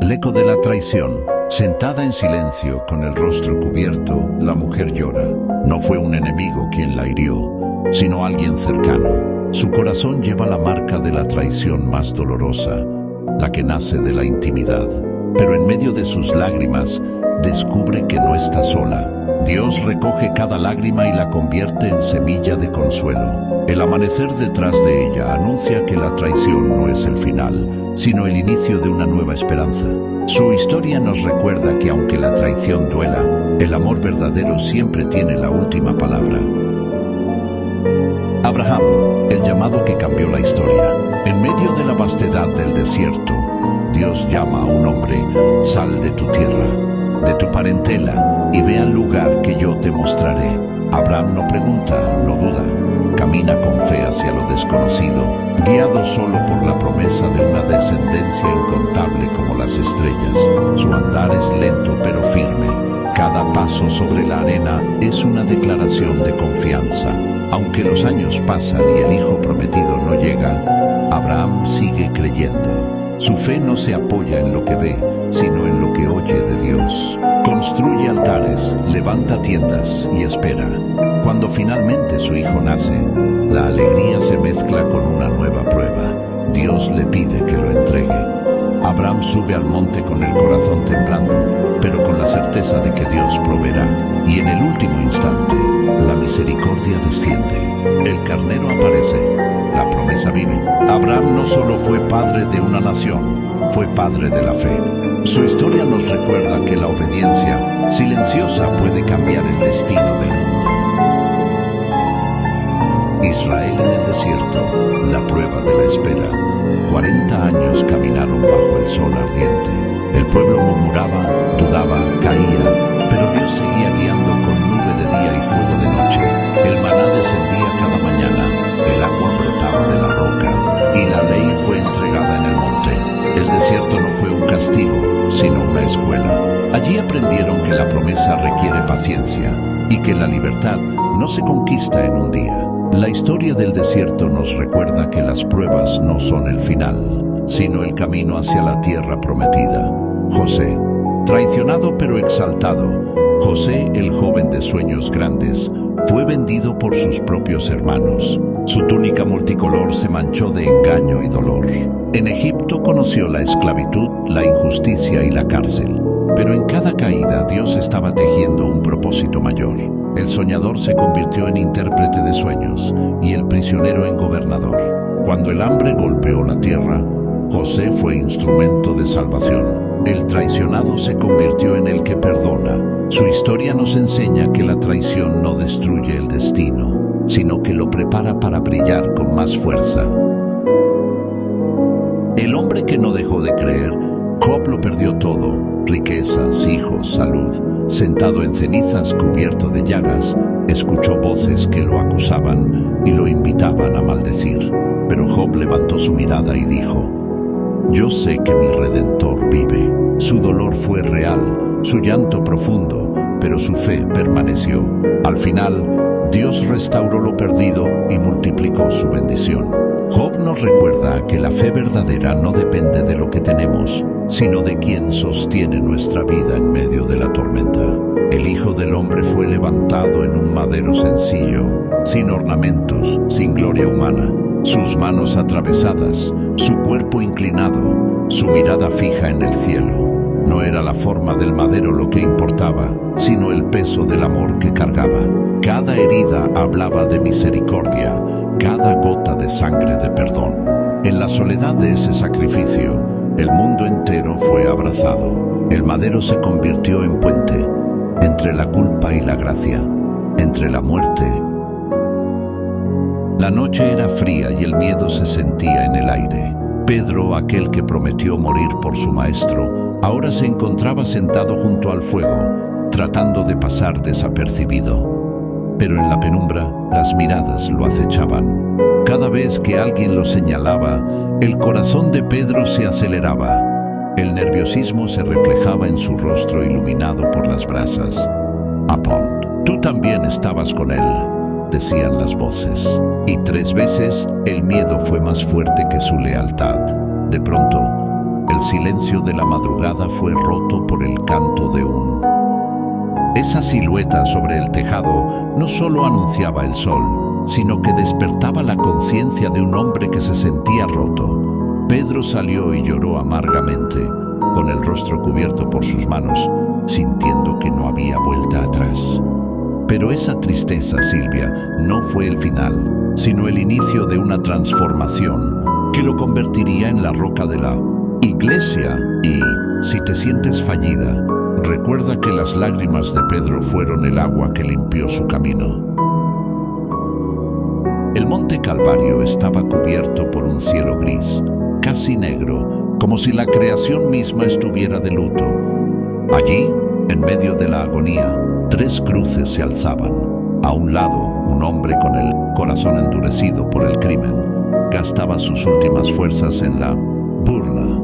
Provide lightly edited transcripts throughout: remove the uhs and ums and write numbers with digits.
El eco de la traición. Sentada en silencio, con el rostro cubierto, la mujer llora. No fue un enemigo quien la hirió, sino alguien cercano. Su corazón lleva la marca de la traición más dolorosa, la que nace de la intimidad. Pero en medio de sus lágrimas, descubre que no está sola. Dios recoge cada lágrima y la convierte en semilla de consuelo. El amanecer detrás de ella anuncia que la traición no es el final, sino el inicio de una nueva esperanza. Su historia nos recuerda que aunque la traición duela, el amor verdadero siempre tiene la última palabra. Abraham, el llamado que cambió la historia. En medio de la vastedad del desierto, Dios llama a un hombre: sal de tu tierra, de tu parentela, y ve al lugar que yo te mostraré. Abraham no pregunta, no duda, camina con fe hacia lo desconocido, guiado solo por la promesa de una descendencia incontable como las estrellas. Su andar es lento pero firme. Cada paso sobre la arena es una declaración de confianza. Aunque los años pasan y el hijo prometido no llega, Abraham sigue creyendo. Su fe no se apoya en lo que ve, sino en lo que oye de Dios. Construye altares, levanta tiendas y espera. Cuando finalmente su hijo nace, la alegría se mezcla con una nueva prueba. Dios le pide que lo entregue. Abraham sube al monte con el corazón temblando, pero con la certeza de que Dios proveerá. Y en el último instante, la misericordia desciende. El carnero aparece. La promesa vive. Abraham no solo fue padre de una nación, fue padre de la fe. Su historia nos recuerda que la obediencia silenciosa puede cambiar el destino del mundo. Israel en el desierto, la prueba de la espera. 40 años caminaron bajo el sol ardiente. El pueblo murmuraba, dudaba, caía, pero Dios seguía guiando con nube de día y fuego de noche. El maná descendía cada mañana, el agua brotaba de la roca, y la ley fue entregada en el monte. El desierto no fue un castigo, sino una escuela. Allí aprendieron que la promesa requiere paciencia, y que la libertad no se conquista en un día. La historia del desierto nos recuerda que las pruebas no son el final, sino el camino hacia la tierra prometida. José, traicionado pero exaltado, José, el joven de sueños grandes, fue vendido por sus propios hermanos. Su túnica multicolor se manchó de engaño y dolor. En Egipto conoció la esclavitud, la injusticia y la cárcel. Pero en cada caída Dios estaba tejiendo un propósito mayor. El soñador se convirtió en intérprete de sueños y el prisionero en gobernador. Cuando el hambre golpeó la tierra, José fue instrumento de salvación. El traicionado se convirtió en el que perdona. Su historia nos enseña que la traición no destruye el destino, sino que lo prepara para brillar con más fuerza. El hombre que no dejó de creer, Job lo perdió todo: riquezas, hijos, salud. Sentado en cenizas, cubierto de llagas, escuchó voces que lo acusaban y lo invitaban a maldecir. Pero Job levantó su mirada y dijo: yo sé que mi Redentor vive. Su dolor fue real, su llanto profundo, pero su fe permaneció. Al final, Dios restauró lo perdido y multiplicó su bendición. Job nos recuerda que la fe verdadera no depende de lo que tenemos, sino de quien sostiene nuestra vida en medio de la tormenta. El Hijo del Hombre fue levantado en un madero sencillo, sin ornamentos, sin gloria humana. Sus manos atravesadas, su cuerpo inclinado, su mirada fija en el cielo. No era la forma del madero lo que importaba, sino el peso del amor que cargaba. Cada herida hablaba de misericordia, cada gota de sangre de perdón. En la soledad de ese sacrificio, el mundo entero fue abrazado. El madero se convirtió en puente entre la culpa y la gracia, entre la muerte. La noche era fría y el miedo se sentía en el aire. Pedro, aquel que prometió morir por su maestro, ahora se encontraba sentado junto al fuego, tratando de pasar desapercibido. Pero en la penumbra, las miradas lo acechaban. Cada vez que alguien lo señalaba, el corazón de Pedro se aceleraba. El nerviosismo se reflejaba en su rostro iluminado por las brasas. Apón, tú también estabas con él, decían las voces. Y 3 veces el miedo fue más fuerte que su lealtad. De pronto, el silencio de la madrugada fue roto por el canto de un. Esa silueta sobre el tejado no solo anunciaba el sol, sino que despertaba la conciencia de un hombre que se sentía roto. Pedro salió y lloró amargamente, con el rostro cubierto por sus manos, sintiendo que no había vuelta atrás. Pero esa tristeza, Silvia, no fue el final, sino el inicio de una transformación que lo convertiría en la roca de la iglesia. Y, si te sientes fallida, recuerda que las lágrimas de Pedro fueron el agua que limpió su camino. El monte Calvario estaba cubierto por un cielo gris, casi negro, como si la creación misma estuviera de luto. Allí, en medio de la agonía, 3 cruces se alzaban. A un lado, un hombre con el corazón endurecido por el crimen gastaba sus últimas fuerzas en la burla.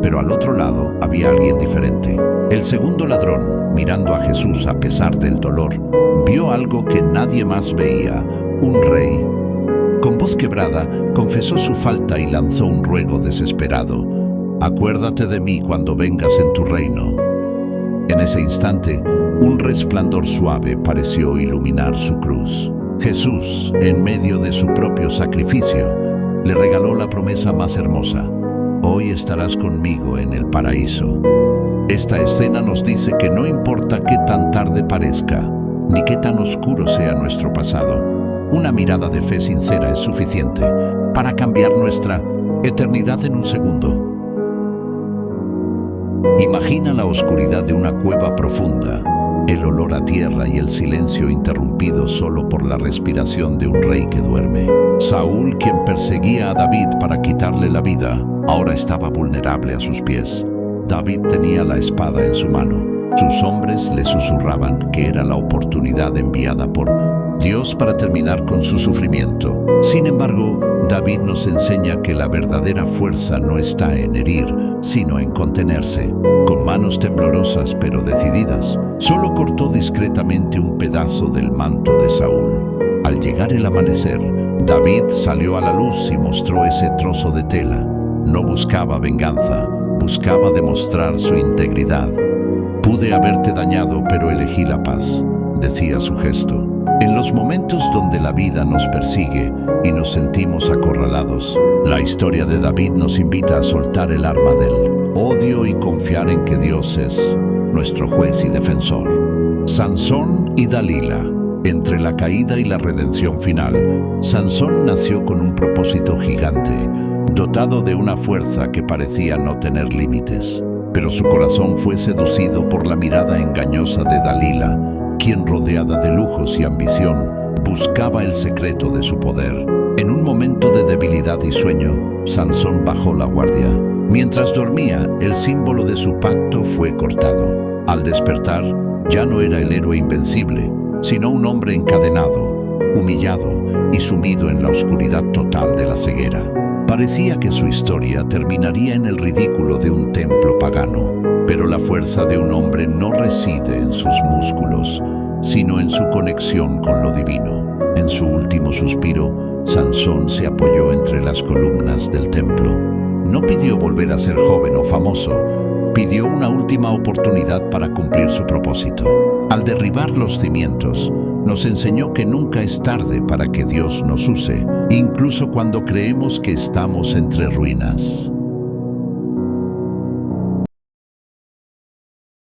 Pero al otro lado había alguien diferente. El segundo ladrón, mirando a Jesús a pesar del dolor, vio algo que nadie más veía: un rey. Con voz quebrada, confesó su falta y lanzó un ruego desesperado: «Acuérdate de mí cuando vengas en tu reino». En ese instante, un resplandor suave pareció iluminar su cruz. Jesús, en medio de su propio sacrificio, le regaló la promesa más hermosa: «Hoy estarás conmigo en el paraíso». Esta escena nos dice que no importa qué tan tarde parezca, ni qué tan oscuro sea nuestro pasado, una mirada de fe sincera es suficiente para cambiar nuestra eternidad en un segundo. Imagina la oscuridad de una cueva profunda, el olor a tierra y el silencio interrumpido solo por la respiración de un rey que duerme. Saúl, quien perseguía a David para quitarle la vida, ahora estaba vulnerable a sus pies. David tenía la espada en su mano. Sus hombres le susurraban que era la oportunidad enviada por Dios para terminar con su sufrimiento. Sin embargo, David nos enseña que la verdadera fuerza no está en herir, sino en contenerse. Con manos temblorosas pero decididas, solo cortó discretamente un pedazo del manto de Saúl. Al llegar el amanecer, David salió a la luz y mostró ese trozo de tela. No buscaba venganza, buscaba demostrar su integridad. «Pude haberte dañado, pero elegí la paz», decía su gesto. En los momentos donde la vida nos persigue y nos sentimos acorralados, la historia de David nos invita a soltar el arma del odio y confiar en que Dios es nuestro juez y defensor. Sansón y Dalila. Entre la caída y la redención final, Sansón nació con un propósito gigante, dotado de una fuerza que parecía no tener límites. Pero su corazón fue seducido por la mirada engañosa de Dalila, quien, rodeada de lujos y ambición, buscaba el secreto de su poder. En un momento de debilidad y sueño, Sansón bajó la guardia. Mientras dormía, el símbolo de su pacto fue cortado. Al despertar, ya no era el héroe invencible, sino un hombre encadenado, humillado y sumido en la oscuridad total de la ceguera. Parecía que su historia terminaría en el ridículo de un templo pagano, pero la fuerza de un hombre no reside en sus músculos, sino en su conexión con lo divino. En su último suspiro, Sansón se apoyó entre las columnas del templo. No pidió volver a ser joven o famoso, pidió una última oportunidad para cumplir su propósito. Al derribar los cimientos, nos enseñó que nunca es tarde para que Dios nos use, incluso cuando creemos que estamos entre ruinas.